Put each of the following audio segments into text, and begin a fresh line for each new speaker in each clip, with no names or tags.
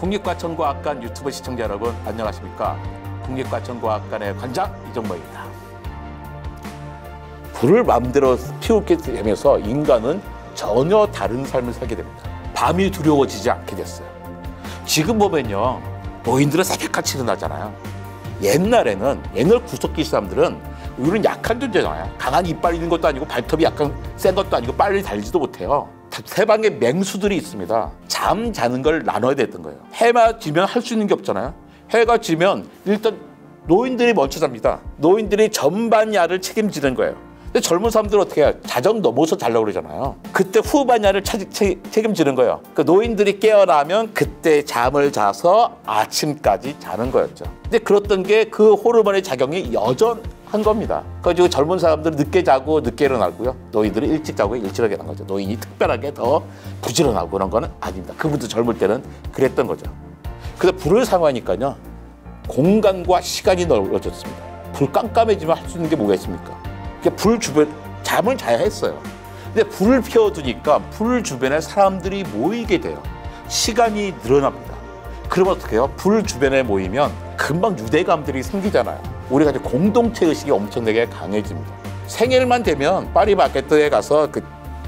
국립과천과학관 유튜브 시청자 여러분 안녕하십니까? 국립과천과학관의 관장 이정모입니다. 불을 마음대로 피우게 되면서 인간은 전혀 다른 삶을 살게 됩니다. 밤이 두려워지지 않게 됐어요. 지금 보면요, 노인들은 새벽같이 일어나잖아요. 옛날 구석기 사람들은 우리는 약한 존재잖아요. 강한 이빨이 있는 것도 아니고 발톱이 약간 센 것도 아니고 빨리 달리지도 못해요. 세방에 맹수들이 있습니다. 잠 자는 걸 나눠야 됐던 거예요. 해가 지면 할 수 있는 게 없잖아요. 해가 지면 일단 노인들이 먼저 잡니다. 노인들이 전반야를 책임지는 거예요. 근데 젊은 사람들은 어떻게 해요? 자정 넘어서 자려고 그러잖아요. 그때 후반야를 책임지는 거예요. 그 노인들이 깨어나면 그때 잠을 자서 아침까지 자는 거였죠. 근데 그랬던 게 그 호르몬의 작용이 여전한 겁니다. 그래서 젊은 사람들은 늦게 자고 늦게 일어나고요. 노인들은 일찍 자고 일찍 일어나는 거죠. 노인이 특별하게 더 부지런하고 그런 거는 아닙니다. 그분도 젊을 때는 그랬던 거죠. 근데 불을 사용하니까요, 공간과 시간이 넓어졌습니다. 불 깜깜해지면 할 수 있는 게 뭐가 있습니까? 불 주변 잠을 자야 했어요. 근데 불을 피워두니까 불 주변에 사람들이 모이게 돼요. 시간이 늘어납니다. 그러면 어떻게 해요? 불 주변에 모이면 금방 유대감들이 생기잖아요. 우리가 이제 공동체 의식이 엄청나게 강해집니다. 생일만 되면 파리바게뜨에 가서 그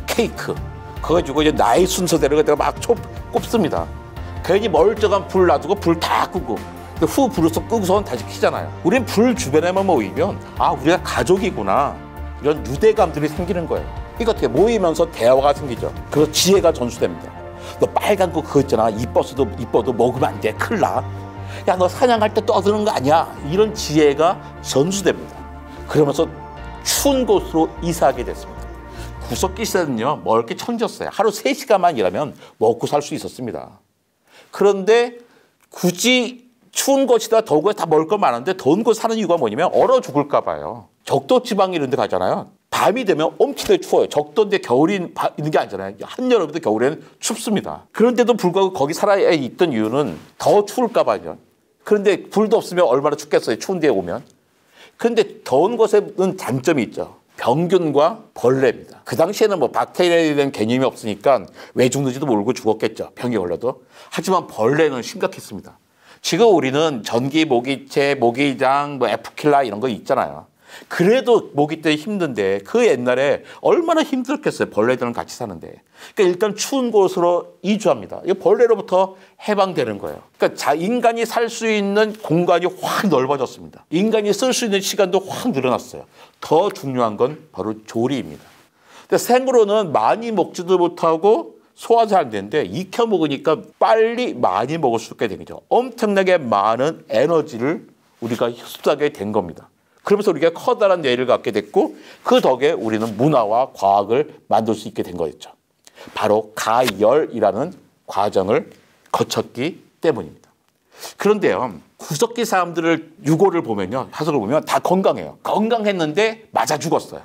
케이크 그거 가지고 이제 나의 순서대로 내가 막 꼽습니다. 괜히 멀쩡한 불 놔두고 불 다 끄고 후 불을 끄고선 다시 켜잖아요. 우린 불 주변에만 모이면 아, 우리가 가족이구나, 이런 유대감들이 생기는 거예요. 이거 어떻게 모이면서 대화가 생기죠. 그래서 지혜가 전수됩니다. 너 빨간 거 그거 있잖아, 이뻐도 먹으면 안 돼, 큰일 나. 야, 너 사냥할 때 떠드는 거 아니야. 이런 지혜가 전수됩니다. 그러면서 추운 곳으로 이사하게 됐습니다. 구석기 시대는요, 멀게 천졌어요. 하루 3시간만 일하면 먹고 살 수 있었습니다. 그런데 굳이 추운 곳이다 더운 곳에 다 먹을 거 많은데 더운 곳 사는 이유가 뭐냐면 얼어 죽을까 봐요. 적도 지방 이런 데 가잖아요. 밤이 되면 엄청나게 추워요. 적도인데 겨울이 있는 게 아니잖아요. 한여름부터 겨울에는 춥습니다. 그런데도 불구하고 거기 살아 있던 이유는 더 추울까 봐요. 그런데 불도 없으면 얼마나 춥겠어요, 추운 데에 오면. 그런데 더운 곳에는 장점이 있죠. 병균과 벌레입니다. 그 당시에는 뭐 박테리아에 대한 개념이 없으니까 왜 죽는지도 모르고 죽었겠죠, 병이 걸려도. 하지만 벌레는 심각했습니다. 지금 우리는 전기 모기채, 모기장, 뭐 에프킬라 이런 거 있잖아요. 그래도 모기 때문에 힘든데 그 옛날에 얼마나 힘들었겠어요, 벌레들은 같이 사는데. 그러니까 일단 추운 곳으로 이주합니다. 이 벌레로부터 해방되는 거예요. 그러니까 인간이 살 수 있는 공간이 확 넓어졌습니다. 인간이 쓸 수 있는 시간도 확 늘어났어요. 더 중요한 건 바로 조리입니다. 근데 생으로는 많이 먹지도 못하고 소화 잘 안 되는데 익혀 먹으니까 빨리 많이 먹을 수 있게 된 거죠. 엄청나게 많은 에너지를 우리가 흡수하게 된 겁니다. 그러면서 우리가 커다란 뇌를 갖게 됐고 그 덕에 우리는 문화와 과학을 만들 수 있게 된 거였죠. 바로 가열이라는 과정을 거쳤기 때문입니다. 그런데요, 구석기 사람들을 유고를 보면요, 화석을 보면 다 건강해요. 건강했는데 맞아 죽었어요.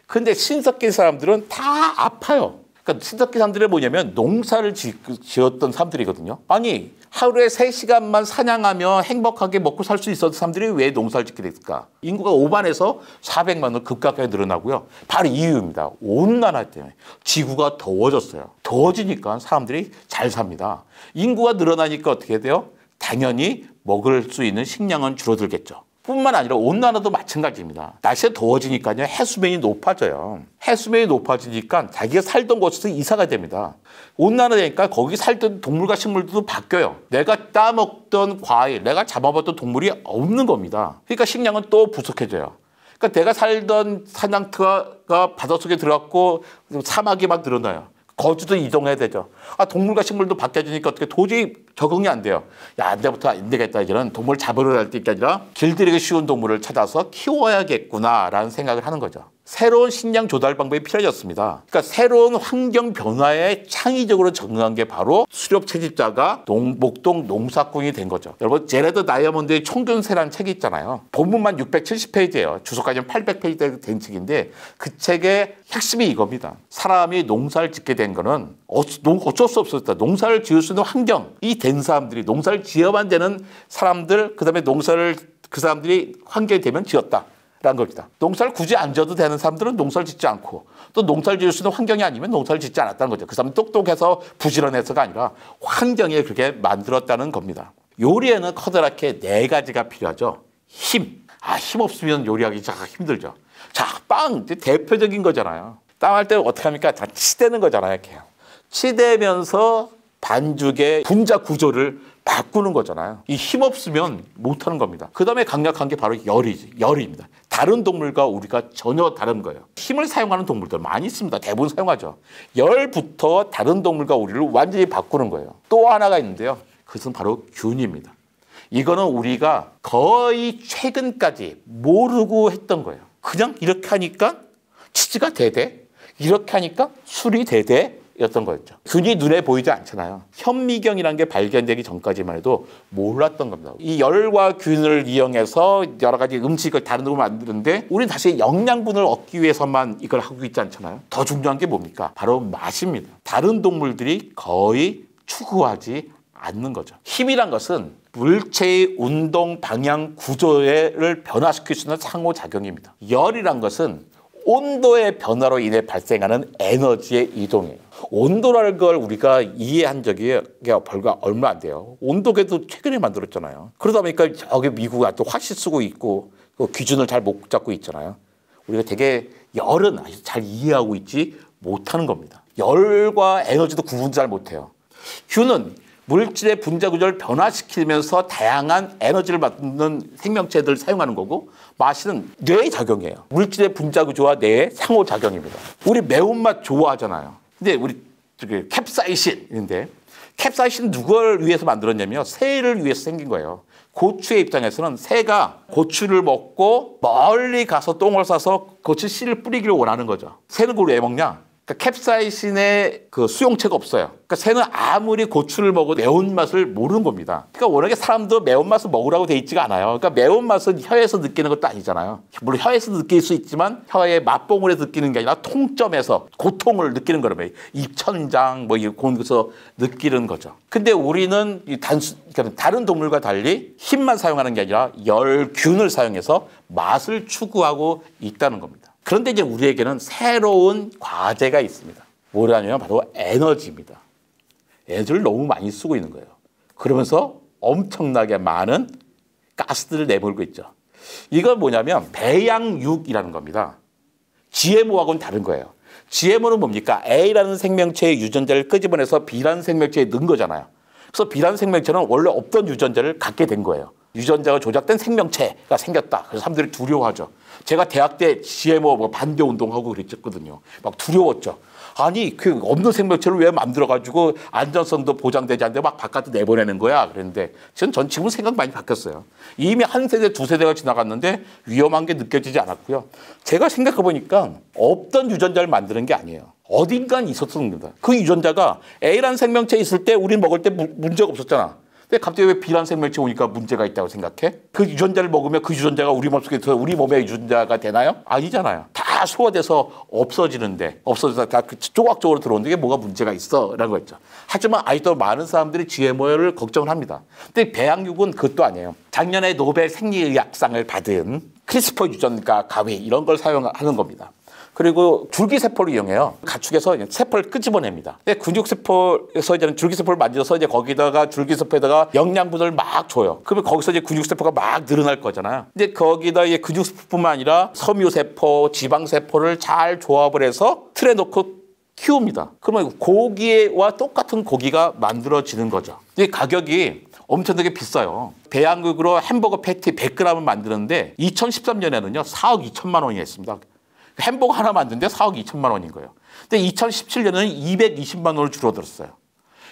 근데 신석기 사람들은 다 아파요. 그러니까 신석기 사람들이 뭐냐면 농사를 지었던 사람들이거든요. 아니, 하루에 3시간만 사냥하며 행복하게 먹고 살 수 있었던 사람들이 왜 농사를 짓게 됐을까? 인구가 5만에서 400만으로 급격하게 늘어나고요. 바로 이유입니다. 온난화 때문에. 지구가 더워졌어요. 더워지니까 사람들이 잘 삽니다. 인구가 늘어나니까 어떻게 돼요? 당연히 먹을 수 있는 식량은 줄어들겠죠. 뿐만 아니라 온난화도 마찬가지입니다. 날씨가 더워지니까요, 해수면이 높아져요. 해수면이 높아지니까 자기가 살던 곳에서 이사가 됩니다. 온난화 되니까 거기 살던 동물과 식물들도 바뀌어요. 내가 따먹던 과일, 내가 잡아봤던 동물이 없는 겁니다. 그러니까 식량은 또 부족해져요. 그러니까 내가 살던 사냥터가 바닷속에 들어갔고 사막이 막 늘어나요. 거주도 이동해야 되죠. 아, 동물과 식물도 바뀌어지니까 어떻게 도저히 적응이 안 돼요. 야, 내부터 안 되겠다. 이제는 동물 잡으러 갈 때 아니라 길들이기 쉬운 동물을 찾아서 키워야겠구나라는 생각을 하는 거죠. 새로운 식량 조달 방법이 필요해졌습니다. 그러니까 새로운 환경 변화에 창의적으로 적응한 게 바로 수렵 채집자가 목동 농사꾼이 된 거죠. 여러분, 제레드 다이아몬드의 총균세라는 책이 있잖아요. 본문만 670페이지예요. 주소까지는 800페이지 된 책인데 그 책의 핵심이 이겁니다. 사람이 농사를 짓게 된 거는 어쩔 수 없었다. 농사를 지을 수 있는 환경이 된 사람들이, 농사를 지어만 되는 사람들, 그다음에 농사를 그 사람들이 환경이 되면 지었다. 라는 겁니다. 농사를 굳이 안 지어도 되는 사람들은 농사를 짓지 않고 또 농사를 지을 수 있는 환경이 아니면 농사를 짓지 않았다는 거죠. 그 사람은 똑똑해서 부지런해서가 아니라 환경에 그렇게 만들었다는 겁니다. 요리에는 커다랗게 4가지가 필요하죠. 힘. 힘 없으면 요리하기 참 힘들죠. 자, 빵. 대표적인 거잖아요. 빵 할 때 어떻게 합니까? 다 치대는 거잖아요. 이렇게. 치대면서 반죽의 분자 구조를 바꾸는 거잖아요. 이 힘 없으면 못하는 겁니다. 그 다음에 강력한 게 바로 열입니다. 다른 동물과 우리가 전혀 다른 거예요. 힘을 사용하는 동물들 많이 있습니다. 대부분 사용하죠. 열부터 다른 동물과 우리를 완전히 바꾸는 거예요. 또 하나가 있는데요. 그것은 바로 균입니다. 이거는 우리가 거의 최근까지 모르고 했던 거예요. 그냥 이렇게 하니까 치즈가 되대, 이렇게 하니까 술이 되대, 였던 거였죠. 균이 눈에 보이지 않잖아요. 현미경이라는 게 발견되기 전까지만 해도 몰랐던 겁니다. 이 열과 균을 이용해서 여러 가지 음식을 다른 음식을 만드는데 우리는 다시 영양분을 얻기 위해서만 이걸 하고 있지 않잖아요. 더 중요한 게 뭡니까? 바로 맛입니다. 다른 동물들이 거의 추구하지 않는 거죠. 힘이란 것은 물체의 운동 방향 구조를 변화시킬 수 있는 상호작용입니다. 열이란 것은 온도의 변화로 인해 발생하는 에너지의 이동이에요. 온도라는 걸 우리가 이해한 적이 벌과 얼마 안 돼요. 온도계도 최근에 만들었잖아요. 그러다 보니까 여기 미국은 또 화씨 쓰고 있고 그 기준을 잘 못 잡고 있잖아요. 우리가 되게 열은 아주 잘 이해하고 있지 못하는 겁니다. 열과 에너지도 구분 잘 못해요. 균은 물질의 분자 구조를 변화시키면서 다양한 에너지를 만드는 생명체들을 사용하는 거고, 맛은 뇌의 작용이에요. 물질의 분자 구조와 뇌의 상호작용입니다. 우리 매운맛 좋아하잖아요. 근데 우리 캡사이신인데, 캡사이신 누구를 위해서 만들었냐면요, 새를 위해서 생긴 거예요. 고추의 입장에서는 새가 고추를 먹고 멀리 가서 똥을 싸서 고추 씨를 뿌리기를 원하는 거죠. 새는 그걸 왜 먹냐? 그러니까 캡사이신의 그 수용체가 없어요. 그러니까 새는 아무리 고추를 먹어도 매운맛을 모르는 겁니다. 그러니까 워낙에 사람도 매운맛을 먹으라고 돼 있지가 않아요. 그러니까 매운맛은 혀에서 느끼는 것도 아니잖아요. 물론 혀에서 느낄 수 있지만 혀의 맛봉으로 느끼는 게 아니라 통점에서 고통을 느끼는 거라며. 입천장 뭐 이런 곳에서 느끼는 거죠. 근데 우리는 그러니까 다른 동물과 달리 힘만 사용하는 게 아니라 열균을 사용해서 맛을 추구하고 있다는 겁니다. 그런데 이제 우리에게는 새로운 과제가 있습니다. 뭐냐면 바로 에너지입니다. 에너지를 너무 많이 쓰고 있는 거예요. 그러면서 엄청나게 많은 가스들을 내몰고 있죠. 이건 뭐냐면 배양육이라는 겁니다. GMO하고는 다른 거예요. GMO는 뭡니까? A라는 생명체의 유전자를 끄집어내서 B라는 생명체에 넣은 거잖아요. 그래서 B라는 생명체는 원래 없던 유전자를 갖게 된 거예요. 유전자가 조작된 생명체가 생겼다. 그래서 사람들이 두려워하죠. 제가 대학 때 GMO 반대 운동하고 그랬었거든요. 막 두려웠죠. 아니 그 없는 생명체를 왜 만들어가지고 안전성도 보장되지 않는데 막 바깥에 내보내는 거야. 그랬는데 전 지금 생각 많이 바뀌었어요. 이미 한 세대, 두 세대가 지나갔는데 위험한 게 느껴지지 않았고요. 제가 생각해보니까 없던 유전자를 만드는 게 아니에요. 어딘가는 있었습니다. 그 유전자가 A라는 생명체에 있을 때 우린 먹을 때 문제가 없었잖아. 근데 갑자기 왜 B라는 생명체 오니까 문제가 있다고 생각해? 그 유전자를 먹으면 그 유전자가 우리 몸속에 들어서 우리 몸의 유전자가 되나요? 아니잖아요. 다 소화돼서 없어지는데, 없어져서 다 조각적으로 들어오는데 이게 뭐가 문제가 있어? 라는 거였죠. 하지만 아직도 많은 사람들이 GMO를 걱정을 합니다. 근데 배양육은 그것도 아니에요. 작년에 노벨 생리의학상을 받은 크리스퍼 유전자 가위 이런 걸 사용하는 겁니다. 그리고 줄기세포를 이용해요. 가축에서 세포를 끄집어냅니다. 근육세포에서 이제 줄기세포를 만들어서 이제 거기다가 줄기세포에다가 영양분을 막 줘요. 그러면 거기서 이제 근육세포가 막 늘어날 거잖아요. 근데 거기다 이제 근육세포뿐만 아니라 섬유세포, 지방세포를 잘 조합을 해서 틀에 놓고 키웁니다. 그러면 고기와 똑같은 고기가 만들어지는 거죠. 이 가격이 엄청나게 비싸요. 배양육으로 햄버거 패티 100g을 만드는데 2013년에는요 4억 2천만 원이 했습니다. 햄버거 하나 만드는데 4억 2천만 원인 거예요. 근데 2017년에는 220만 원으로 줄어들었어요.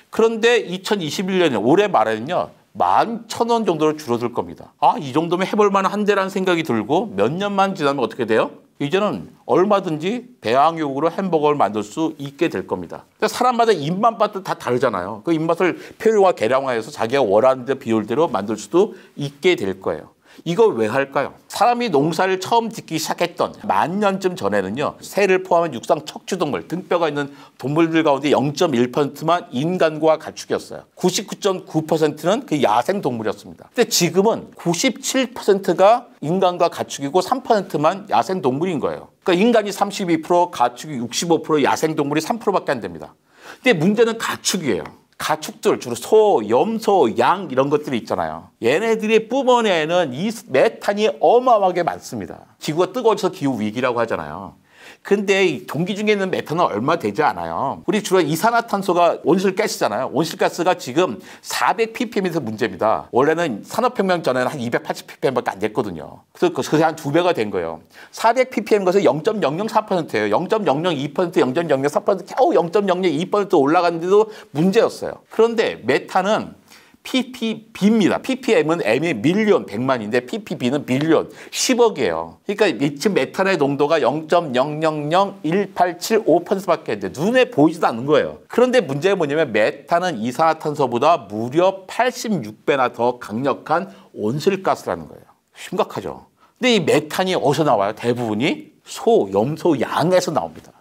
그런데 2021년 올해 말에는요 11,000원 정도로 줄어들 겁니다. 이 정도면 해볼 만한데라는 생각이 들고 몇 년만 지나면 어떻게 돼요? 이제는 얼마든지 배양육으로 햄버거를 만들 수 있게 될 겁니다. 사람마다 입맛도 다 다르잖아요. 그 입맛을 표현과 계량화해서 자기가 원하는 비율대로 만들 수도 있게 될 거예요. 이걸 왜 할까요? 사람이 농사를 처음 짓기 시작했던 10,000년쯤 전에는요. 새를 포함한 육상 척추동물, 등뼈가 있는 동물들 가운데 0.1%만 인간과 가축이었어요. 99.9%는 그 야생 동물이었습니다. 근데 지금은 97%가 인간과 가축이고 3%만 야생 동물인 거예요. 그러니까 인간이 32%, 가축이 65%, 야생 동물이 3%밖에 안 됩니다. 근데 문제는 가축이에요. 가축들, 주로 소, 염소, 양 이런 것들이 있잖아요. 얘네들이 뿜어내는 이 메탄이 어마어마하게 많습니다. 지구가 뜨거워져서 기후위기라고 하잖아요. 근데 이 공기 중에 있는 메탄은 얼마 되지 않아요. 우리 주로 이산화탄소가 온실가스잖아요. 온실가스가 지금 400ppm에서 문제입니다. 원래는 산업혁명 전에는 한 280ppm밖에 안 됐거든요. 그래서 그게 한 2배가 된 거예요. 400ppm 것은 0.004%예요. 0.002%, 0.004%, 겨우 0.002% 올라갔는데도 문제였어요. 그런데 메탄은 ppb입니다. ppm은 m이 밀리언, 100만인데 ppb는 빌리언, 10억이에요. 그러니까 지금 메탄의 농도가 0.000187.5%밖에 안 돼. 눈에 보이지도 않는 거예요. 그런데 문제가 뭐냐면 메탄은 이산화탄소보다 무려 86배나 더 강력한 온실가스라는 거예요. 심각하죠. 근데 이 메탄이 어디서 나와요? 대부분이 소, 염소, 양에서 나옵니다.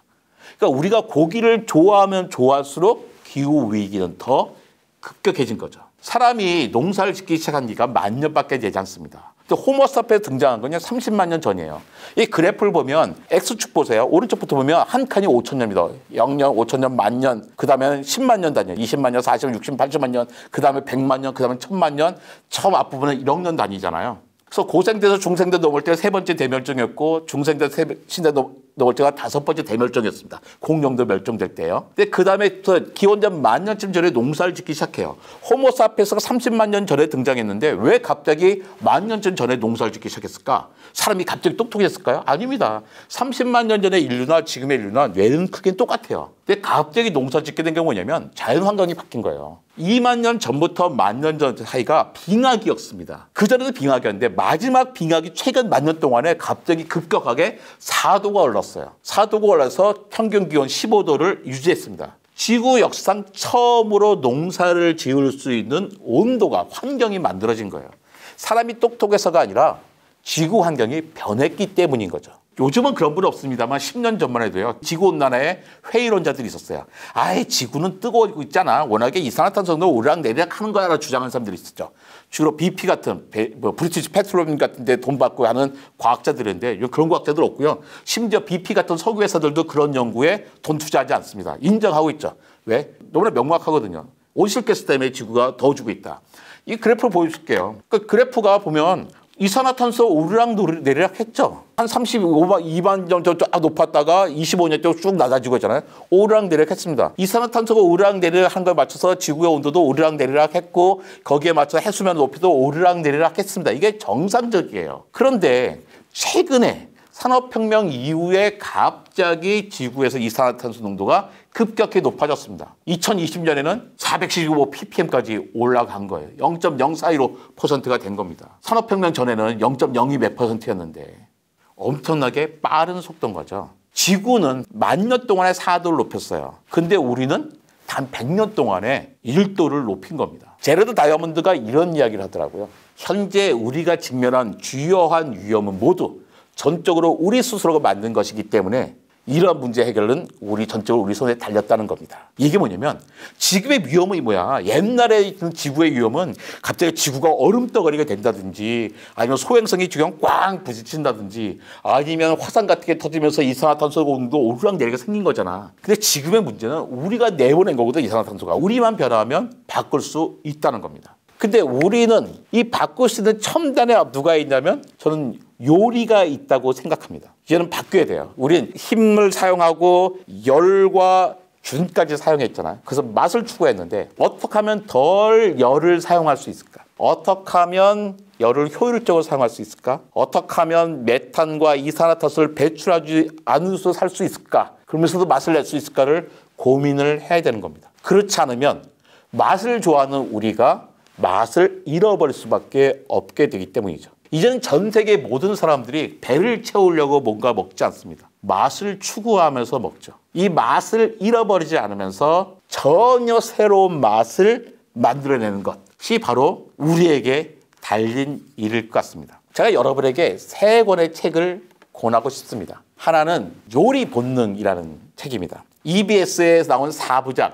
그러니까 우리가 고기를 좋아하면 좋아할수록 기후위기는 더 급격해진 거죠. 사람이 농사를 짓기 시작한 지가 10,000년밖에 되지 않습니다. 호모사피엔스 등장한 건 30만 년 전이에요. 이 그래프를 보면 X축 보세요. 오른쪽부터 보면 한 칸이 5,000년입니다. 0년, 5,000년, 만년, 그 다음에는 10만 년 단위, 20만 년, 40년, 60년, 80만 년, 그 다음에 100만 년, 그 다음에 1000만 년, 처음 앞부분은 1억 년 단위잖아요. 그래서 고생돼서 중생대 넘을 때가 3번째 대멸종이었고 중생대 신대 넘을 때가 5번째 대멸종이었습니다. 공룡도 멸종될 때요. 근데 그 다음에 기원전 10,000년쯤 전에 농사를 짓기 시작해요. 호모사피엔스가 30만 년 전에 등장했는데 왜 갑자기 10,000년쯤 전에 농사를 짓기 시작했을까? 사람이 갑자기 똑똑해졌을까요? 아닙니다. 30만 년 전의 인류나 지금의 인류나 뇌는 크게 똑같아요. 근데 갑자기 농사 짓게 된 게 뭐냐면 자연환경이 바뀐 거예요. 2만 년 전부터 10,000년 전 사이가 빙하기였습니다. 그전에도 빙하기였는데 마지막 빙하기 최근 10,000년 동안에 갑자기 급격하게 4도가 올랐어요. 4도가 올라서 평균 기온 15도를 유지했습니다. 지구 역사상 처음으로 농사를 지을 수 있는 온도가, 환경이 만들어진 거예요. 사람이 똑똑해서가 아니라 지구 환경이 변했기 때문인 거죠. 요즘은 그런 분 없습니다만 10년 전만 해도요. 지구온난화에 회의론자들이 있었어요. 아예 지구는 뜨거워지고 있잖아. 워낙에 이산화탄소도 오르락내리락 하는 거야라고 주장하는 사람들이 있었죠. 주로 BP 같은 브리티시 페트로리움 같은 데 돈 받고 하는 과학자들인데 그런 과학자들 없고요. 심지어 BP 같은 석유 회사들도 그런 연구에 돈 투자하지 않습니다. 인정하고 있죠. 왜? 너무나 명확하거든요. 온실가스 때문에 지구가 더워지고 있다. 이 그래프를 보여줄게요. 그 그래프가 보면 이산화탄소 오르락내리락 했죠. 한 32만 년 정도 쫙 높았다가 25년 동안 쭉 낮아지고 있잖아요. 오르락내리락 했습니다. 이산화탄소가 오르락내리락 한 거에 맞춰서 지구의 온도도 오르락내리락 했고 거기에 맞춰서 해수면 높이도 오르락내리락 했습니다. 이게 정상적이에요. 그런데 최근에 산업혁명 이후에 갑자기 지구에서 이산화탄소 농도가 급격히 높아졌습니다. 2020년에는 415ppm까지 올라간 거예요. 0.0415%가 된 겁니다. 산업혁명 전에는 0.02 몇 %였는데 엄청나게 빠른 속도인 거죠. 지구는 10,000년 동안에 4도를 높였어요. 근데 우리는 단 100년 동안에 1도를 높인 겁니다. 제러드 다이아몬드가 이런 이야기를 하더라고요. 현재 우리가 직면한 주요한 위험은 모두 전적으로 우리 스스로가 만든 것이기 때문에 이러한 문제 해결은 우리 전적으로 우리 손에 달렸다는 겁니다. 이게 뭐냐면 지금의 위험이 뭐야? 옛날에 있던 지구의 위험은 갑자기 지구가 얼음덩어리가 된다든지 아니면 소행성이 지구랑 꽝 부딪힌다든지 아니면 화산 같은 게 터지면서 이산화탄소 온도 오르락내리가 생긴 거잖아. 근데 지금의 문제는 우리가 내보낸 거거든. 이산화탄소가. 우리만 변화하면 바꿀 수 있다는 겁니다. 근데 우리는 이 바꿀 수 있는 첨단에 누가 있냐면 저는 요리가 있다고 생각합니다. 이제는 바뀌어야 돼요. 우린 힘을 사용하고 열과 균까지 사용했잖아요. 그래서 맛을 추구했는데 어떻게 하면 덜 열을 사용할 수 있을까? 어떻게 하면 열을 효율적으로 사용할 수 있을까? 어떻게 하면 메탄과 이산화탄소를 배출하지 않으면서 살 수 있을까? 그러면서도 맛을 낼 수 있을까를 고민을 해야 되는 겁니다. 그렇지 않으면 맛을 좋아하는 우리가 맛을 잃어버릴 수밖에 없게 되기 때문이죠. 이제는 전 세계 모든 사람들이 배를 채우려고 뭔가 먹지 않습니다. 맛을 추구하면서 먹죠. 이 맛을 잃어버리지 않으면서 전혀 새로운 맛을 만들어내는 것이 바로 우리에게 달린 일일 것 같습니다. 제가 여러분에게 세 권의 책을 권하고 싶습니다. 하나는 요리 본능이라는 책입니다. EBS에서 나온 4부작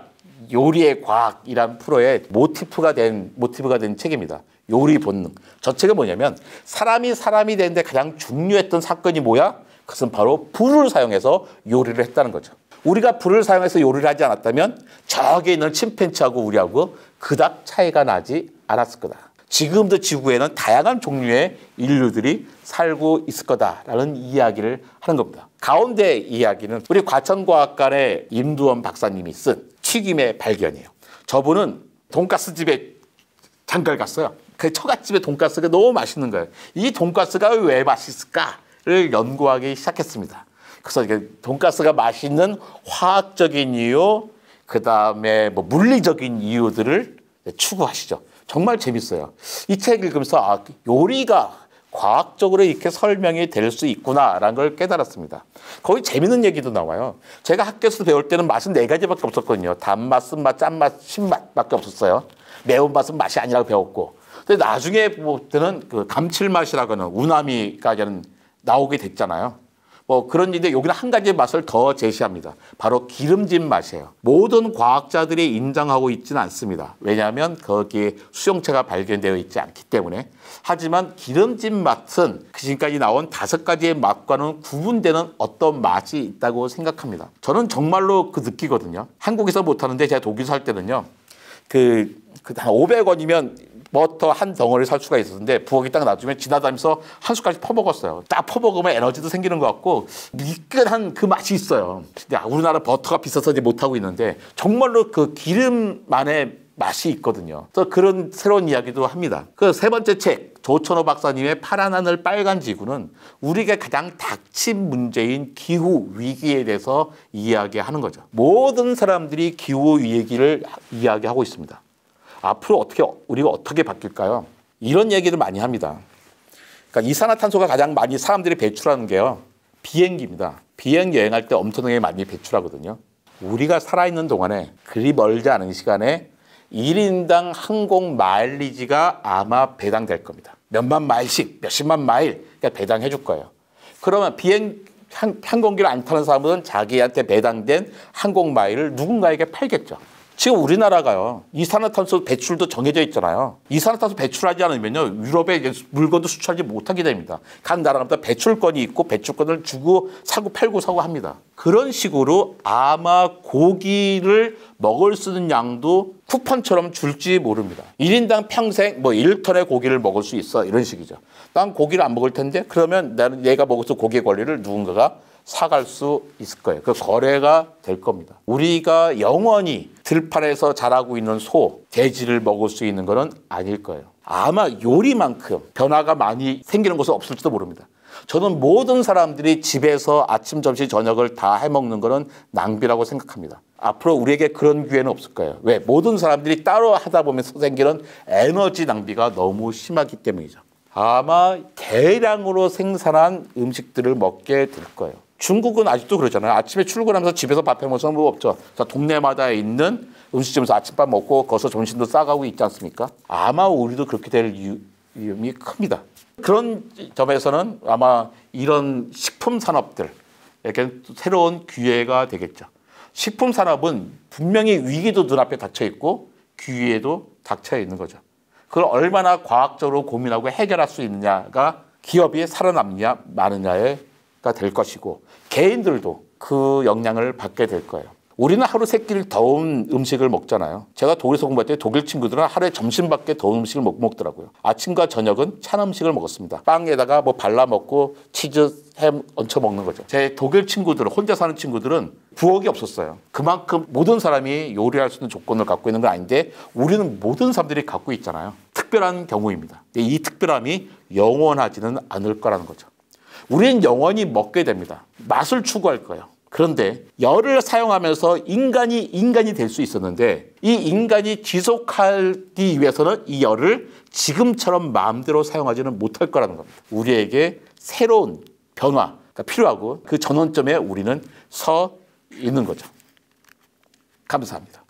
요리의 과학이라는 프로의 모티프가 된 책입니다. 요리 본능. 저 책은 뭐냐면 사람이 되는데 가장 중요했던 사건이 뭐야? 그것은 바로 불을 사용해서 요리를 했다는 거죠. 우리가 불을 사용해서 요리를 하지 않았다면 저기에 있는 침팬지하고 우리하고 그닥 차이가 나지 않았을 거다. 지금도 지구에는 다양한 종류의 인류들이 살고 있을 거다라는 이야기를 하는 겁니다. 가운데 이야기는 우리 과천과학관의 임두원 박사님이 쓴 튀김의 발견이에요. 저분은 돈가스 집에 잠깐 갔어요. 그 처갓집의 돈가스가 너무 맛있는 거예요. 이 돈가스가 왜 맛있을까를 연구하기 시작했습니다. 그래서 이게 돈가스가 맛있는 화학적인 이유, 그 다음에 뭐 물리적인 이유들을 추구하시죠. 정말 재밌어요. 이 책 읽으면서 요리가 과학적으로 이렇게 설명이 될 수 있구나라는 걸 깨달았습니다. 거기 재밌는 얘기도 나와요. 제가 학교에서 배울 때는 맛은 4가지밖에 없었거든요. 단맛, 쓴맛, 짠맛, 신맛밖에 없었어요. 매운맛은 맛이 아니라고 배웠고. 근데 나중에 볼 때는 그 감칠맛이라고는 우나미가 나오게 됐잖아요. 뭐 그런 일인데 여기는 한 가지 맛을 더 제시합니다. 바로 기름진 맛이에요. 모든 과학자들이 인정하고 있지는 않습니다. 왜냐하면 거기에 수용체가 발견되어 있지 않기 때문에. 하지만 기름진 맛은 지금까지 나온 5가지의 맛과는 구분되는 어떤 맛이 있다고 생각합니다. 저는 정말로 느끼거든요. 한국에서 못하는데 제가 독일에서 살 때는요. 한 500원이면 버터 한 덩어리 살 수가 있었는데 부엌에 딱 놔두면 지나다니면서 한 숟갈씩 퍼먹었어요. 딱 퍼먹으면 에너지도 생기는 것 같고 미끈한 그 맛이 있어요. 근데 우리나라 버터가 비싸서 이제 못하고 있는데 정말로 그 기름만의 맛이 있거든요. 그래서 그런 새로운 이야기도 합니다. 그 세 번째 책 조천호 박사님의 파란 하늘 빨간 지구는 우리가 가장 닥친 문제인 기후 위기에 대해서 이야기하는 거죠. 모든 사람들이 기후 위기를 이야기하고 있습니다. 앞으로 우리가 어떻게 바뀔까요? 이런 얘기를 많이 합니다. 그러니까 이산화탄소가 가장 많이 사람들이 배출하는 게요. 비행기입니다. 비행 여행할 때 엄청나게 많이 배출하거든요. 우리가 살아있는 동안에 그리 멀지 않은 시간에 1인당 항공 마일리지가 아마 배당될 겁니다. 몇만 마일씩, 몇십만 마일 배당해 줄 거예요. 그러면 항공기를 안 타는 사람은 자기한테 배당된 항공 마일을 누군가에게 팔겠죠. 지금 우리나라가요. 이산화탄소 배출도 정해져 있잖아요. 이산화탄소 배출하지 않으면요. 유럽에 물건도 수출하지 못하게 됩니다. 각 나라마다 배출권이 있고 배출권을 주고 사고 팔고 사고 합니다. 그런 식으로 아마 고기를 먹을 수 있는 양도 쿠폰처럼 줄지 모릅니다. 1인당 평생 1톤의 고기를 먹을 수 있어. 이런 식이죠. 난 고기를 안 먹을 텐데 그러면 내가 먹을 수 고기의 권리를 누군가가 사갈 수 있을 거예요. 그 거래가 될 겁니다. 우리가 영원히 들판에서 자라고 있는 소, 돼지를 먹을 수 있는 것은 아닐 거예요. 아마 요리만큼 변화가 많이 생기는 것은 없을지도 모릅니다. 저는 모든 사람들이 집에서 아침, 점심, 저녁을 다 해먹는 것은 낭비라고 생각합니다. 앞으로 우리에게 그런 기회는 없을 거예요. 왜? 모든 사람들이 따로 하다 보면서 생기는 에너지 낭비가 너무 심하기 때문이죠. 아마 대량으로 생산한 음식들을 먹게 될 거예요. 중국은 아직도 그러잖아요. 아침에 출근하면서 집에서 밥 해먹어서 뭐 없죠. 동네마다 있는 음식점에서 아침밥 먹고 거기서 점심도 싸가고 있지 않습니까? 아마 우리도 그렇게 될 위험이 큽니다. 그런 점에서는 아마 이런 식품 산업들, 이렇게 새로운 기회가 되겠죠. 식품 산업은 분명히 위기도 눈앞에 닥쳐 있고 기회도 닥쳐 있는 거죠. 그걸 얼마나 과학적으로 고민하고 해결할 수 있느냐가 기업이 살아남느냐 마느냐가 될 것이고 개인들도 그 영향을 받게 될 거예요. 우리는 하루 3끼를 더운 음식을 먹잖아요. 제가 독일에서 공부할 때 독일 친구들은 하루에 점심밖에 더운 음식을 못 먹더라고요. 아침과 저녁은 찬 음식을 먹었습니다. 빵에다가 발라 먹고 치즈, 햄 얹혀 먹는 거죠. 제 독일 친구들은, 혼자 사는 친구들은 부엌이 없었어요. 그만큼 모든 사람이 요리할 수 있는 조건을 갖고 있는 건 아닌데 우리는 모든 사람들이 갖고 있잖아요. 특별한 경우입니다. 이 특별함이 영원하지는 않을 거라는 거죠. 우리는 영원히 먹게 됩니다. 맛을 추구할 거예요. 그런데 열을 사용하면서 인간이 될 수 있었는데 이 인간이 지속하기 위해서는 이 열을 지금처럼 마음대로 사용하지는 못할 거라는 겁니다. 우리에게 새로운 변화가 필요하고 그 전환점에 우리는 서 있는 거죠. 감사합니다.